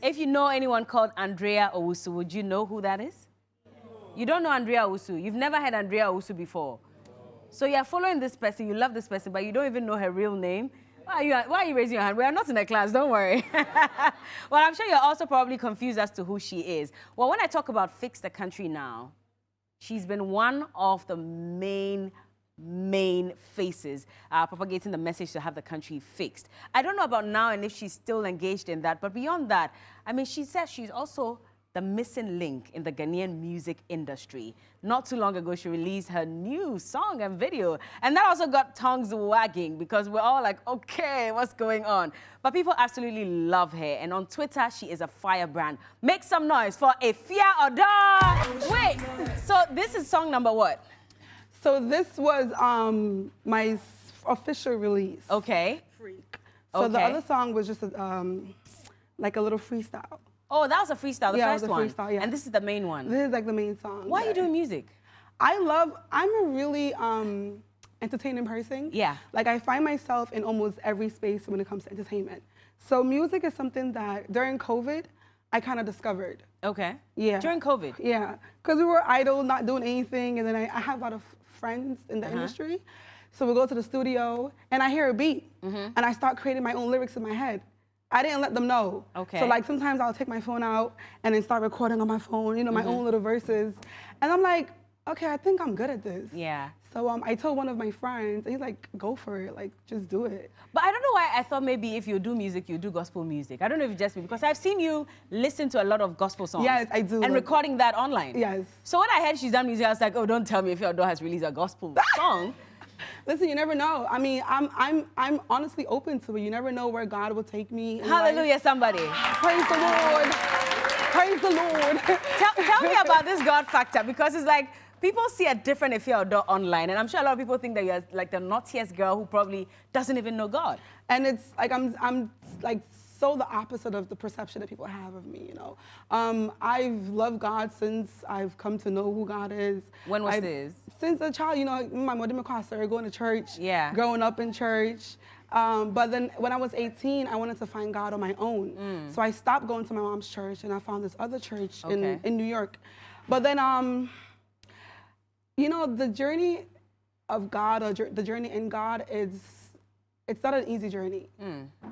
If you know anyone called Andrea Owusu, would you know who that is? You don't know Andrea Owusu. You've never heard Andrea Owusu before. So you're following this person, you love this person, but you don't even know her real name. Why are you raising your hand? We are not in a class, don't worry. Well, I'm sure you're also probably confused as to who she is. Well, when I talk about Fix the Country Now, she's been one of the main faces propagating the message to have the country fixed. I don't know about now and if she's still engaged in that, but beyond that, I mean, she says she's also the missing link in the Ghanaian music industry. Not too long ago, she released her new song and video, and that also got tongues wagging because we're all like, okay, what's going on? But people absolutely love her, and on Twitter, she is a firebrand. Make some noise for Efia Odo! Wait, so this is song number what? So this was my official release. Okay. Freak. So okay. The other song was just like a little freestyle. Oh, that was a freestyle, the first one. Freestyle, yeah. And this is the main one. This is like the main song. Why are you doing music? I'm a really entertaining person. Yeah. Like I find myself in almost every space when it comes to entertainment. So music is something that during COVID, I kind of discovered. Okay. Yeah. During COVID? Yeah. Because we were idle, not doing anything. And then I have a lot of friends in the industry. So we go to the studio and I hear a beat and I start creating my own lyrics in my head. I didn't let them know. Okay. So like sometimes I'll take my phone out and then start recording on my phone, you know, my own little verses. And I'm like, okay, I think I'm good at this. Yeah. So I told one of my friends, and he's like, go for it, like just do it. But I don't know why I thought maybe if you do music, you do gospel music. I don't know if it's just me, because I've seen you listen to a lot of gospel songs. Yes, I do. And recording that online. Yes. So when I heard she's done music, I was like, oh, don't tell me if your daughter has released a gospel song. Listen, you never know. I mean, I'm honestly open to it. You never know where God will take me. Hallelujah, life. somebody. Praise the Lord. Praise the Lord. Tell me about this God factor, because it's like people see a different Efia Odo online, and I'm sure a lot of people think that you're like the naughtiest girl who probably doesn't even know God. And it's like I'm like so the opposite of the perception that people have of me, you know. I've loved God since I've come to know who God is. When was this? Since a child, you know, my mother started going to church, yeah, growing up in church. But then when I was 18, I wanted to find God on my own. So I stopped going to my mom's church and I found this other church in New York. But then, you know, the journey of God, or the journey in God it's not an easy journey.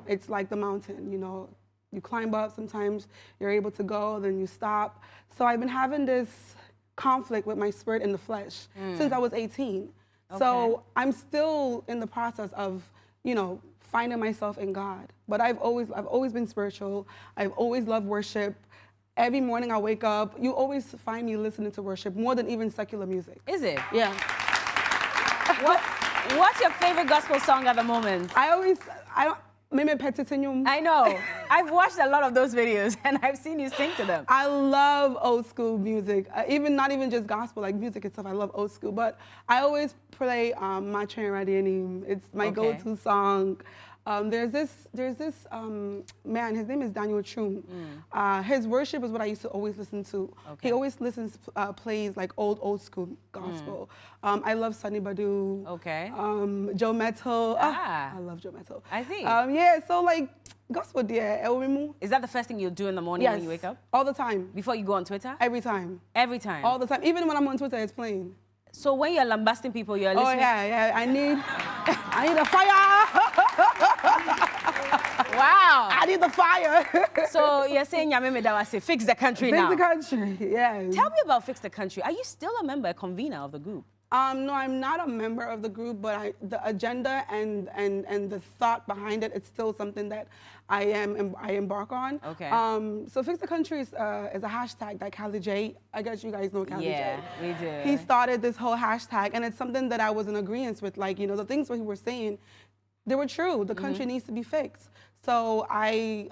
It's like the mountain, you know. You climb up, sometimes you're able to go, then you stop. So I've been having this conflict with my spirit and the flesh since I was 18. Okay. So I'm still in the process of, you know, finding myself in God. But I've always been spiritual. I've always loved worship. Every morning I wake up, you always find me listening to worship more than even secular music. Is it? Yeah. What's your favorite gospel song at the moment? I know. I've watched a lot of those videos and I've seen you sing to them. I love old school music. Not even just gospel, like music itself. I love old school, but I always play My Train Radionim. It's my go-to song. There's this man, his name is Daniel Chum. His worship is what I used to always listen to. Okay. He always plays like old school gospel. I love Sunny Badu. Okay. Joe Mettle. I love Joe Mettle. I see. Yeah, so like gospel, dear. Is that the first thing you'll do in the morning when you wake up? All the time. Before you go on Twitter? Every time. Every time? All the time. Even when I'm on Twitter, it's playing. So when you're lambasting people, you're listening? Oh, yeah. I need a fire. Wow. I need the fire. So you're saying Yameme Dawase, fix the country now. Fix the country, yes. Tell me about Fix the Country. Are you still a member, a convener of the group? No, I'm not a member of the group, but the agenda and the thought behind it, it's still something that I embark on. Okay. So Fix the Country is a hashtag that Cali J, I guess you guys know Cali J. Yeah, we do. He started this whole hashtag, and it's something that I was in agreement with. Like, you know, the things that he was saying, they were true. The country needs to be fixed. So I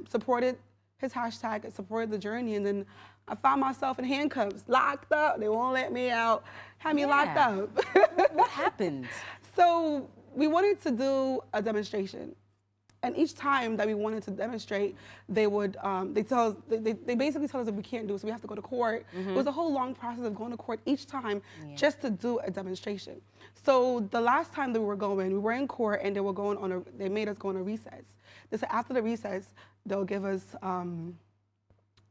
supported his hashtag, I supported the journey, and then I found myself in handcuffs, locked up. They won't let me out. Had me locked up. What happened? So we wanted to do a demonstration. And each time that we wanted to demonstrate, they would, they basically tell us that we can't do it, so we have to go to court. It was a whole long process of going to court each time just to do a demonstration. So the last time that we were in court and they made us go on a recess. They said after the recess, they'll give us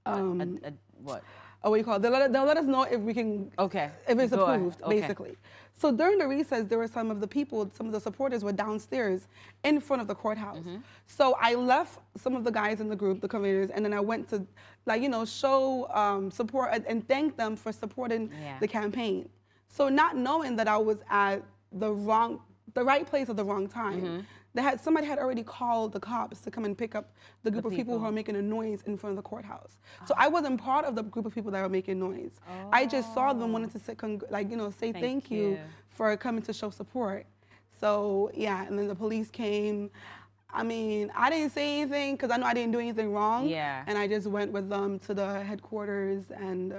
What? What do you call it? They'll let us know if we can, if it's approved, basically. So during the recess, there were some of the supporters were downstairs in front of the courthouse. So I left some of the guys in the group, the conveners, and then I went to, like, you know, show support and thank them for supporting the campaign. So not knowing that I was at the right place at the wrong time. Somebody had already called the cops to come and pick up the group of people who were making a noise in front of the courthouse. So I wasn't part of the group of people that were making noise. I just saw them, wanted to say, say thank you for coming to show support. So yeah, and then the police came. I mean, I didn't say anything because I know I didn't do anything wrong. And I just went with them to the headquarters, and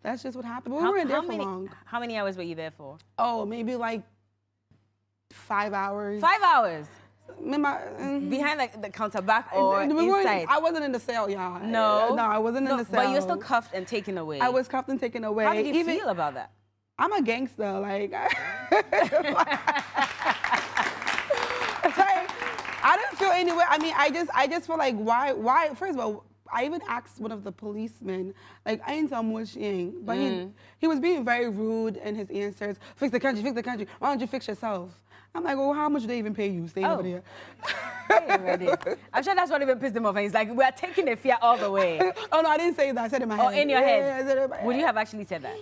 that's just what happened. But we weren't there for long. How many hours were you there for? Oh, maybe like 5 hours. 5 hours? Behind the counter back or inside? I wasn't in the cell, y'all. No? No, I wasn't in the cell. But you're still cuffed and taken away. I was cuffed and taken away. How did you feel about that? I'm a gangster, like. I didn't feel anywhere. I mean, I just feel like, why? First of all, I even asked one of the policemen, like, I ain't so much, but he was being very rude in his answers. Fix the country, fix the country. Why don't you fix yourself? I'm like, well, how much do they even pay you? Stay over there. I'm sure that's what even pissed him off. And he's like, we are taking Efia all the way. Oh, no, I didn't say that. I said it in my head. Oh, in your head? Yeah, I said it in my head. Would you have actually said that?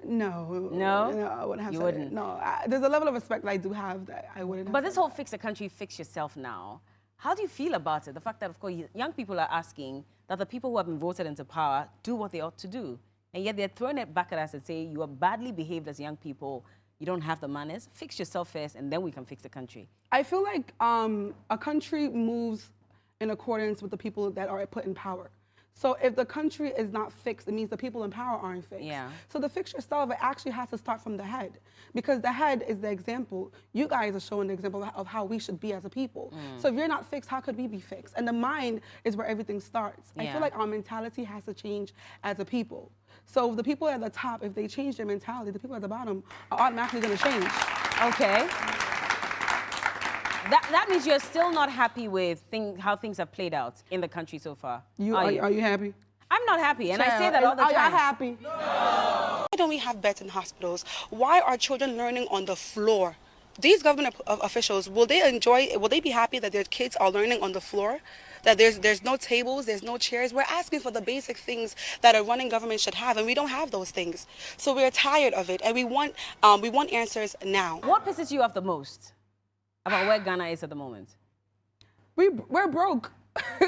No. No? No, I wouldn't have you said wouldn't. it. No, there's a level of respect that I do have that I wouldn't have. But this whole fix the country, fix yourself now, how do you feel about it? The fact that, of course, young people are asking that the people who have been voted into power do what they ought to do. And yet they're throwing it back at us and saying, you are badly behaved as young people. You don't have the manners. Fix yourself first, and then we can fix the country. I feel like a country moves in accordance with the people that are put in power. So if the country is not fixed, it means the people in power aren't fixed. So the fix yourself, it actually has to start from the head, because the head is the example. You guys are showing the example of how we should be as a people. So if you're not fixed, how could we be fixed? And the mind is where everything starts. I feel like our mentality has to change as a people. So the people at the top, if they change their mentality, the people at the bottom are automatically going to change. Okay. That means you're still not happy with how things have played out in the country so far. Are you happy? I'm not happy, and I say that all the time. Are you happy? No. Why don't we have beds in hospitals? Why are children learning on the floor? These government officials, will they be happy that their kids are learning on the floor? That there's no tables, there's no chairs? We're asking for the basic things that a running government should have, and we don't have those things. So we're tired of it, and we want answers now. What pisses you off the most about where Ghana is at the moment? We're broke.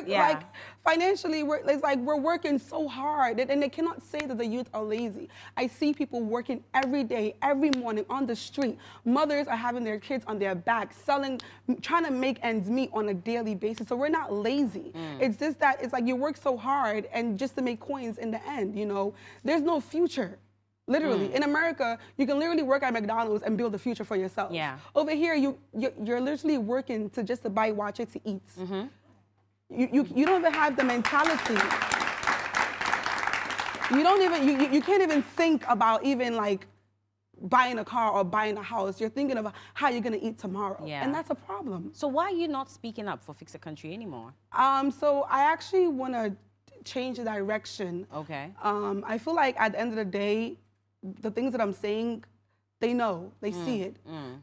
Like, financially, we're working so hard, and they cannot say that the youth are lazy. I see people working every day, every morning on the street. Mothers are having their kids on their back, trying to make ends meet on a daily basis. So we're not lazy. It's just that it's like you work so hard and just to make coins in the end, you know. There's no future. Literally. In America, you can literally work at McDonald's and build a future for yourself. Over here, you're literally working just to buy water to eat. You don't even have the mentality. You can't even think about even like buying a car or buying a house. You're thinking of how you're gonna eat tomorrow. And that's a problem. So why are you not speaking up for Fix the Country anymore? So I actually wanna change the direction. Okay. I feel like at the end of the day, the things that I'm saying, they know, they see it.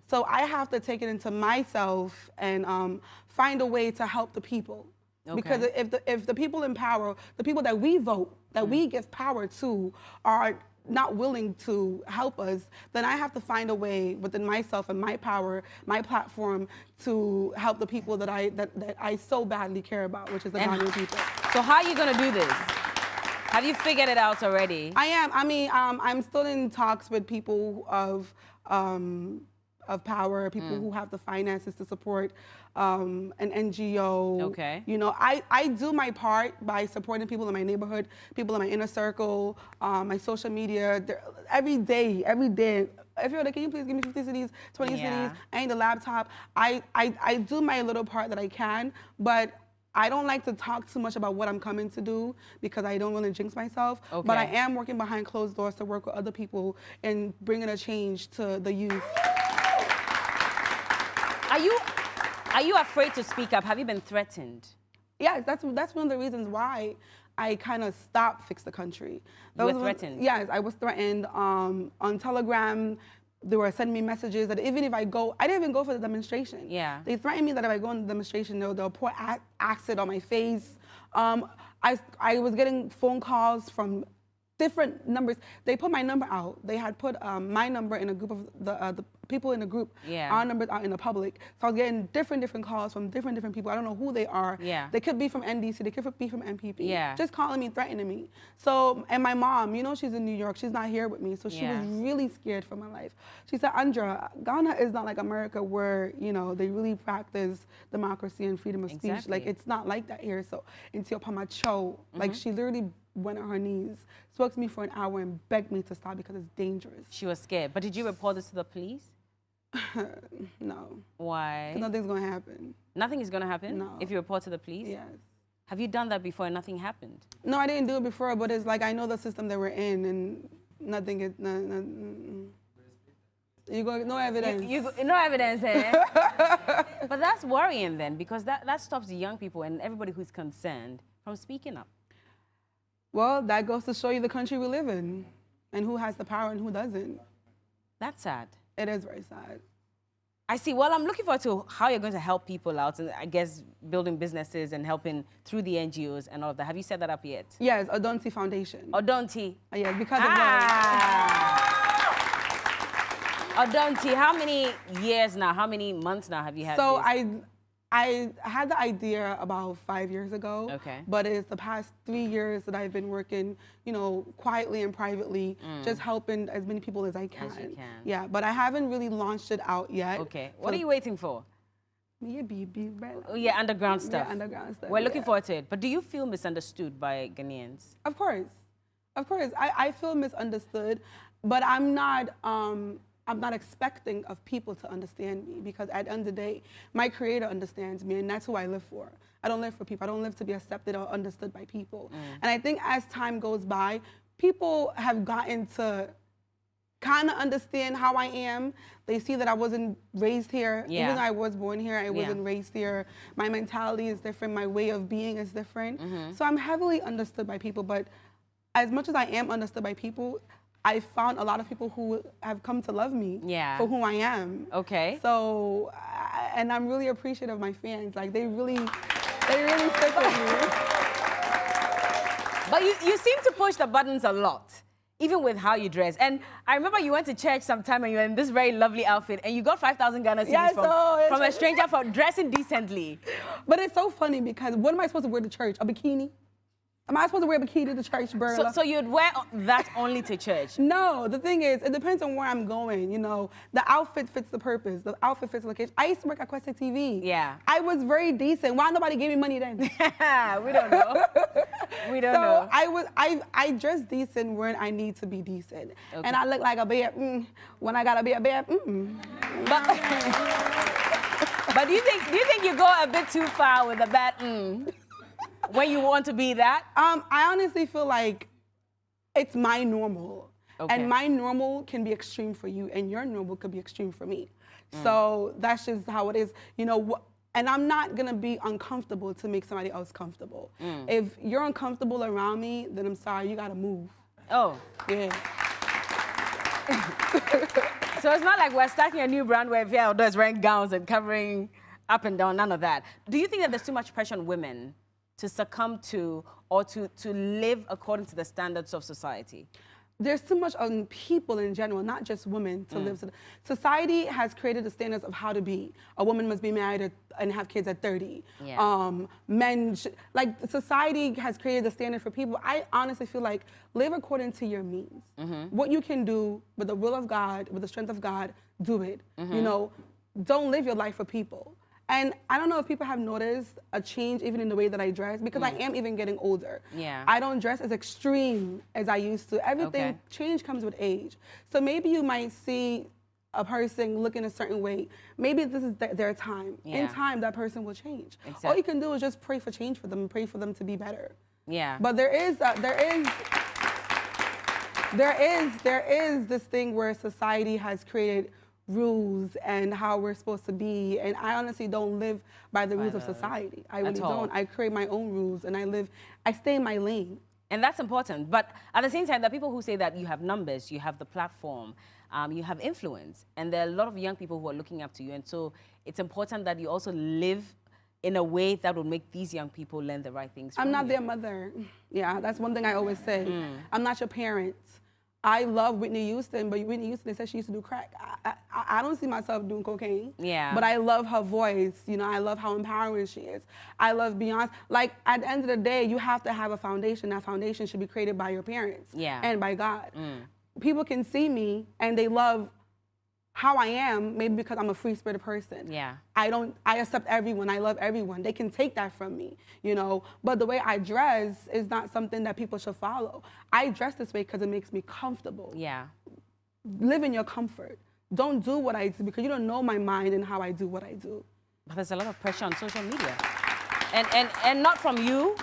So I have to take it into myself and find a way to help the people. Because if the people in power, the people that we vote, that we give power to, are not willing to help us, then I have to find a way within myself and my power, my platform, to help the people that I so badly care about, which is the Ghanaian people. So how are you gonna do this? Have you figured it out already? I am. I mean, I'm still in talks with people of power, people who have the finances to support an NGO. Okay. You know, I do my part by supporting people in my neighborhood, people in my inner circle, my social media. Every day. If you're like, can you please give me 50 cities, 20 cities? I need a laptop. I do my little part that I can, but I don't like to talk too much about what I'm coming to do because I don't want to jinx myself. But I am working behind closed doors to work with other people and bringing a change to the youth. Are you afraid to speak up? Have you been threatened? Yes, that's one of the reasons why I kind of stopped Fix the Country. You were threatened? Yes, I was threatened on Telegram. They were sending me messages that even if I go, I didn't even go for the demonstration. Yeah. They threatened me that if I go on the demonstration, they'll pour acid on my face. I was getting phone calls from different numbers. They put my number out. They had put my number in a group of the people in the group. Yeah. Our numbers out in the public. So I was getting different calls from different people. I don't know who they are. Yeah. They could be from NDC. They could be from MPP. Yeah. Just calling me, threatening me. So, and my mom, you know, she's in New York. She's not here with me. So she was really scared for my life. She said, Andra, Ghana is not like America where, you know, they really practice democracy and freedom of speech. Like, it's not like that here. So, until Pamacho, like, she literally went on her knees, spoke to me for an hour and begged me to stop because it's dangerous. She was scared. But did you report this to the police? No. Why? Nothing's going to happen. Nothing is going to happen? No. If you report to the police? Yes. Have you done that before and nothing happened? No, I didn't do it before, but it's like I know the system that we're in and nothing is... You go, no evidence. No evidence, eh? But that's worrying then, because that stops the young people and everybody who's concerned from speaking up. Well, that goes to show you the country we live in and who has the power and who doesn't. That's sad. It is very sad. I see. Well, I'm looking forward to how you're going to help people out and I guess building businesses and helping through the NGOs and all of that. Have you set that up yet? Yes, Odonti Foundation. Odonti? Yes, because of Odonti, how many years now, how many months now have you had this? I had the idea about 5 years ago. Okay. But it's the past 3 years that I've been working, you know, quietly and privately, just helping as many people as I can. As you can. Yeah, but I haven't really launched it out yet. Okay. What are you waiting for? Oh, yeah, underground stuff. Yeah, underground stuff. We're looking forward to it. But do you feel misunderstood by Ghanaians? Of course. Of course. I feel misunderstood, but I'm not expecting of people to understand me because at the end of the day, my creator understands me and that's who I live for. I don't live for people. I don't live to be accepted or understood by people. And I think as time goes by, people have gotten to kind of understand how I am. They see that I wasn't raised here. Yeah. Even though I was born here, I wasn't raised here. My mentality is different. My way of being is different. So I'm heavily understood by people, but as much as I am understood by people, I found a lot of people who have come to love me for who I am. Okay. So, and I'm really appreciative of my fans. Like, they really stick with me. But you seem to push the buttons a lot, even with how you dress. And I remember you went to church sometime and you were in this very lovely outfit and you got 5,000 Ghana cedis from a stranger for dressing decently. But it's so funny because what am I supposed to wear to church? A bikini? Am I supposed to wear a bikini to church, Berla? So you'd wear that only to church? No, the thing is, it depends on where I'm going, you know. The outfit fits the purpose. The outfit fits the location. I used to work at Questa TV. Yeah. I was very decent. Why nobody gave me money then? We don't know. We don't know. I dress decent when I need to be decent. Okay. And I look like a bear, when I gotta be a bear, But do you think you go a bit too far with the bad when you want to be that? I honestly feel like it's my normal. Okay. And my normal can be extreme for you, and your normal could be extreme for me. So that's just how it is. You know, and I'm not gonna be uncomfortable to make somebody else comfortable. If you're uncomfortable around me, then I'm sorry, you gotta move. Oh. Yeah. So it's not like we're starting a new brand where Efia Odo is wearing gowns and covering up and down, none of that. Do you think that there's too much pressure on women to succumb to or to live according to the standards of society? There's too much on people in general, not just women, to live. Society has created the standards of how to be. A woman must be married and have kids at 30. Yeah. Like society has created the standard for people. I honestly feel like live according to your means. What you can do with the will of God, with the strength of God, do it. You know, don't live your life for people. And I don't know if people have noticed a change even in the way that I dress because I am even getting older. Yeah. I don't dress as extreme as I used to. Everything, change comes with age. So maybe you might see a person looking a certain way. Maybe this is their time. Yeah. In time, that person will change. Exactly. All you can do is just pray for change for them and pray for them to be better. Yeah. But there is this thing where society has created rules and how we're supposed to be. And I honestly don't live by the rules of society. I really don't. I create my own rules and I stay in my lane. And that's important. But at the same time, there are people who say that you have numbers, you have the platform, you have influence. And there are a lot of young people who are looking up to you. And so it's important that you also live in a way that will make these young people learn the right things from I'm not you. their mother. Yeah, that's one thing I always say. I'm not your parent. I love Whitney Houston, but Whitney Houston, they said she used to do crack. I don't see myself doing cocaine. Yeah. But I love her voice. You know, I love how empowering she is. I love Beyonce. Like, at the end of the day, you have to have a foundation. That foundation should be created by your parents and by God. People can see me and they love how I am, maybe because I'm a free-spirited person. Yeah. I accept everyone, I love everyone. They can take that from me, you know? But the way I dress is not something that people should follow. I dress this way because it makes me comfortable. Yeah. Live in your comfort. Don't do what I do because you don't know my mind and how I do what I do. But there's a lot of pressure on social media. And not from you,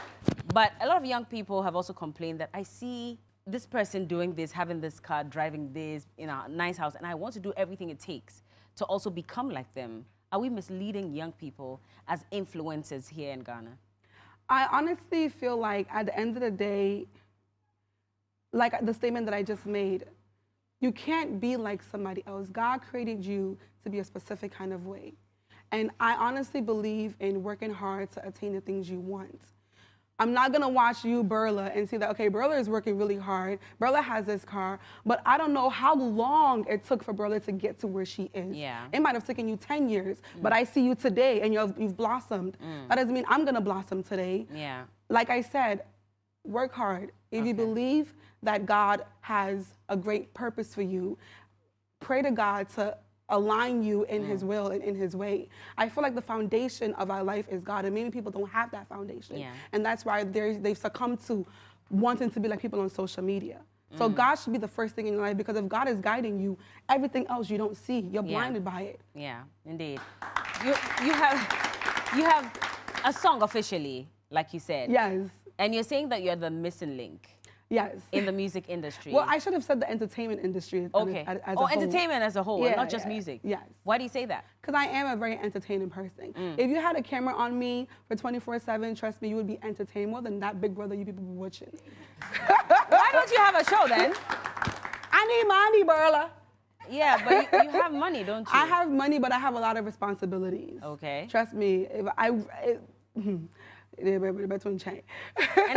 but a lot of young people have also complained that I see this person doing this, having this car, driving this in a nice house, and I want to do everything it takes to also become like them. Are we misleading young people as influencers here in Ghana? I honestly feel like at the end of the day, like the statement that I just made, you can't be like somebody else. God created you to be a specific kind of way. And I honestly believe in working hard to attain the things you want. I'm not gonna watch you, Berla, and see that, okay, Berla is working really hard. Berla has this car, but I don't know how long it took for Berla to get to where she is. Yeah. It might have taken you 10 years, but I see you today and you've blossomed. That doesn't mean I'm gonna blossom today. Yeah. Like I said, work hard. If you believe that God has a great purpose for you, pray to God to align you in his will and in his way. I feel like the foundation of our life is God, and many people don't have that foundation. Yeah. And that's why they've succumbed to wanting to be like people on social media. So God should be the first thing in your life, because if God is guiding you, everything else you don't see. You're blinded by it. Yeah, indeed. You have a song officially, like you said. Yes. And you're saying that you're the missing link. Yes. In the music industry. Well, I should have said the entertainment industry. Okay. As a oh, whole. entertainment as a whole, and not just music. Yes. Why do you say that? Because I am a very entertaining person. If you had a camera on me for 24/7, trust me, you would be entertained more than that Big Brother you people be watching. Why don't you have a show then? I need money, Berla. Yeah, but you have money, don't you? I have money, but I have a lot of responsibilities. Okay. Trust me. And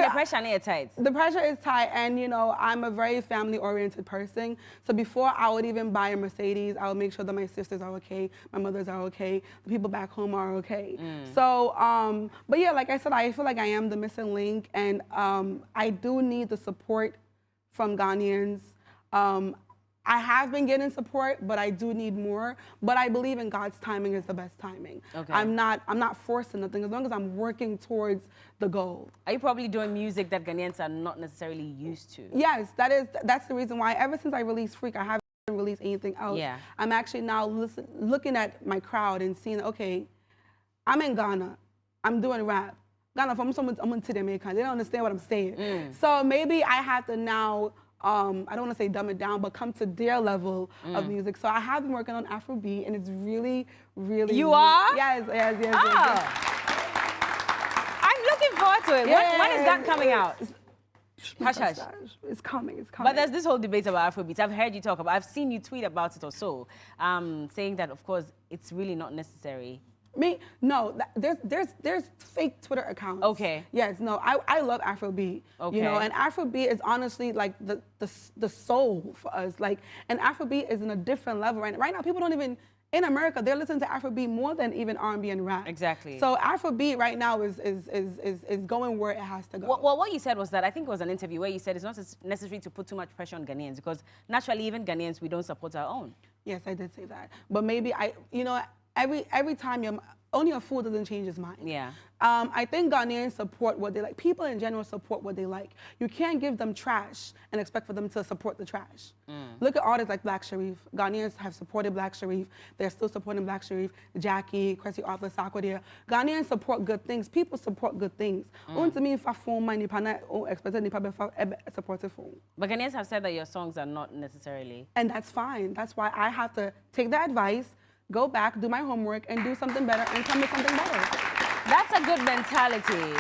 the pressure is tight. The pressure is tight, and you know, I'm a very family-oriented person. So before I would even buy a Mercedes, I would make sure that my sisters are okay, my mothers are okay, the people back home are okay. So, but yeah, like I said, I feel like I am the missing link, and I do need the support from Ghanaians. I have been getting support, but I do need more. But I believe in God's timing is the best timing. Okay. I'm not forcing nothing, as long as I'm working towards the goal. Are you probably doing music that Ghanaians are not necessarily used to? Yes, that's the reason why. Ever since I released Freak, I haven't released anything else. Yeah. I'm actually now looking at my crowd and seeing, okay, I'm in Ghana, I'm doing rap. Ghana, from someone to Jamaica, they don't understand what I'm saying. So maybe I have to now, I don't want to say dumb it down, but come to their level of music. So I have been working on Afrobeat, and it's really, really... You are? Yes. I'm looking forward to it. Yeah. When is that coming out? Hush, hush. It's coming. But there's this whole debate about Afrobeats. I've heard you talk about, I've seen you tweet about it or so, saying that, of course, it's really not necessary. No, there's fake Twitter accounts. Okay. Yes, no, I love Afrobeat. Okay. You know, and Afrobeat is honestly like the soul for us. Like, and Afrobeat is in a different level right now. People don't even, in America, they're listening to Afrobeat more than even R&B and rap. Exactly. So Afrobeat right now is going where it has to go. Well, what you said was that, I think it was an interview where you said it's not necessary to put too much pressure on Ghanaians, because naturally, even Ghanaians, we don't support our own. Yes, I did say that. But maybe every time only a fool doesn't change his mind. Yeah. I think Ghanaians support what they like. People in general support what they like. You can't give them trash and expect for them to support the trash. Look at artists like Black Sharif. Ghanaians have supported Black Sharif. They're still supporting Black Sharif, Jackie, Kwesi Arthur, Sarkodie. Ghanaians support good things. People support good things. But Ghanaians have said that your songs are not necessarily. And that's fine. That's why I have to take that advice, go back, do my homework, and do something better, and come with something better. That's a good mentality.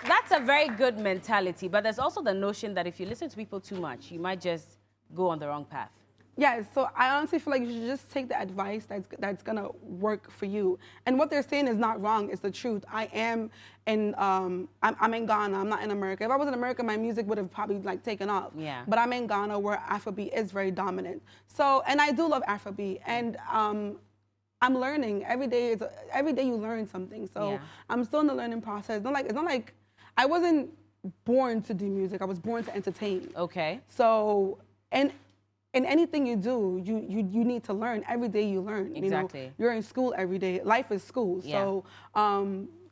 That's a very good mentality. But there's also the notion that if you listen to people too much, you might just go on the wrong path. Yeah, so I honestly feel like you should just take the advice that's gonna work for you. And what they're saying is not wrong, it's the truth. I'm in Ghana, I'm not in America. If I was in America, my music would have probably like taken off. Yeah. But I'm in Ghana where Afrobeat is very dominant. So, and I do love Afrobeat. And I'm learning. Every day you learn something. So yeah. I'm still in the learning process. It's not like I wasn't born to do music. I was born to entertain. Okay. So, and in anything you do, you need to learn. Every day you learn. Exactly. You know, you're in school every day. Life is school. Yeah. So,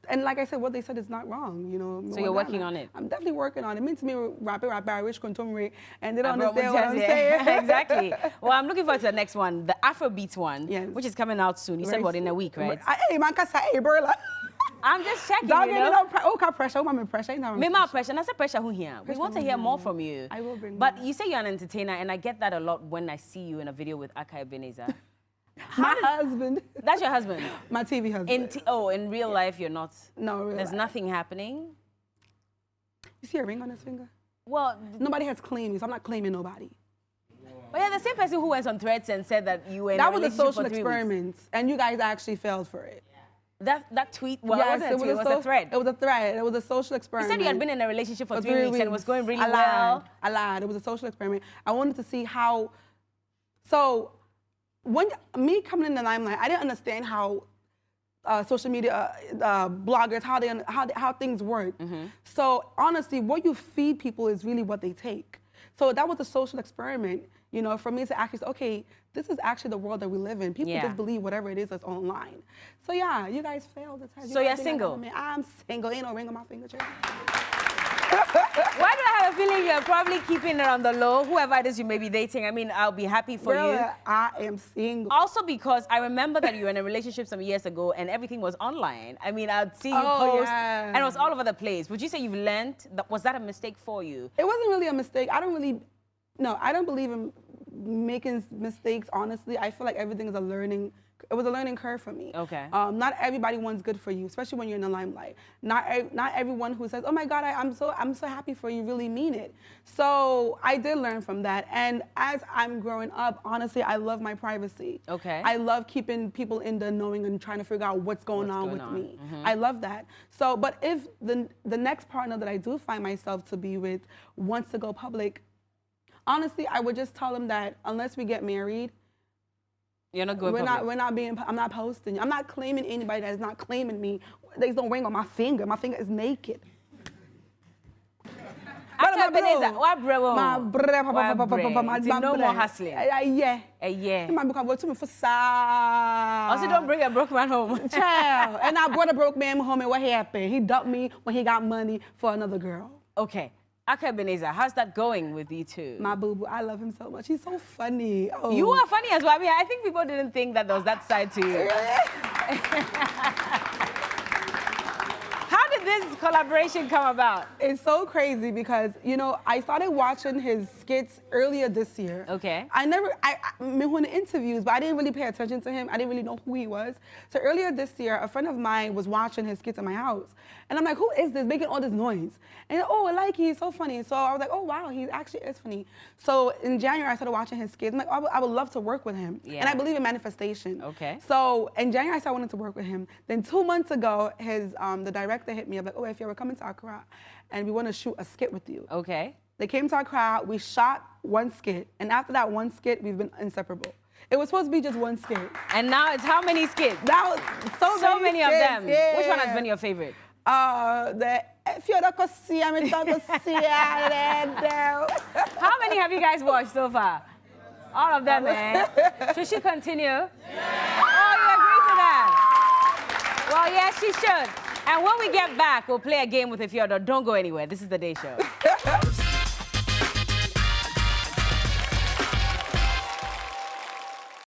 and like I said, what they said is not wrong, you know. So you're working on it? I'm definitely working on it. It means to me, rapper, Irish, contemporary, and they don't understand what I'm saying. Exactly. Well, I'm looking forward to the next one, the Afrobeat one, yes. which is coming out soon. You said, what, in a week, right? Hey, man, hey, bro. I'm just checking, Don't you give me know? no pressure. I'm pressure. Me more pressure. And I said pressure who here. We want to hear more from you. I will bring But more. you say you're an entertainer, and I get that a lot when I see you in a video with Aka Ebenezer. My husband. That's your husband? My TV husband. In real life, you're not? No, real There's life. nothing happening? You see a ring on his finger? Well... Nobody has claimed me, so I'm not claiming nobody. But yeah, the same person who went on Threads and said that you were in that a was a relationship social for 3 experiment, and you guys actually failed for it. That tweet, well, Yes, it wasn't a tweet, it was a thread. It was a thread. It was a social You experiment. said you had been in a relationship for 3 weeks and it was going really well. I lied. It was a social experiment. I wanted to see how. So, when me coming in the limelight, I didn't understand how social media bloggers, how things work. So honestly, what you feed people is really what they take. So that was a social experiment, you know, for me to actually say, okay, this is actually the world that we live in. People just believe whatever it is that's online. So yeah, you guys failed the test. So you're single? I'm single. Ain't no ring on my finger, Jay. Why do I have a feeling you're probably keeping it on the low? Whoever it is you may be dating, I mean, I'll be happy for you. I am single. Also because I remember that you were in a relationship some years ago and everything was online. I mean, I'd see you post and it was all over the place. Would you say you've learned? Was that a mistake for you? It wasn't really a mistake. I don't believe in making mistakes, honestly. I feel like everything is it was a learning curve for me. Okay. Not everybody wants good for you, especially when you're in the limelight. Not everyone who says, "Oh my God, I'm so happy for you," really mean it. So I did learn from that, and as I'm growing up, honestly, I love my privacy. Okay. I love keeping people in the knowing and trying to figure out what's going on with me. I love that. So, but if the next partner that I do find myself to be with wants to go public, honestly, I would just tell them that unless we get married, you're not going public. I'm not posting. I'm not claiming anybody that is not claiming me. There's no ring on my finger. My finger is naked. My no more hustling. Yeah. Yeah. Also, don't bring a broke man home. Child. And I brought a broke man home, and what happened? He dumped me when he got money for another girl. Okay. Aka Ebenezer, how's that going with you two? My boo-boo, I love him so much. He's so funny. Oh. You are funny as well. I mean, I think people didn't think that there was that side to you. How did this collaboration come about? It's so crazy because, you know, I started watching his skits earlier this year. Okay. I in interviews, but I didn't really pay attention to him. I didn't really know who he was. So earlier this year, a friend of mine was watching his skits at my house. And I'm like, who is this making all this noise? And he's so funny. So I was like, oh wow, he actually is funny. So in January, I started watching his skits. I'm like, I would love to work with him. Yeah. And I believe in manifestation. Okay. So in January, I started wanting to work with him. Then 2 months ago, the director hit me up like, oh, if you ever come into Accra, and we want to shoot a skit with you. Okay. They came to Accra, we shot one skit, and after that one skit, we've been inseparable. It was supposed to be just one skit. And now it's how many skits? Now, so many of skits, them. Yeah. Which one has been your favorite? The Efia Odo. How many have you guys watched so far? All of them, man. Should she continue? Yeah. Oh, you agree to that? Well, yes, she should. And when we get back, we'll play a game with Efia Odo. Don't go anywhere. This is the Day Show.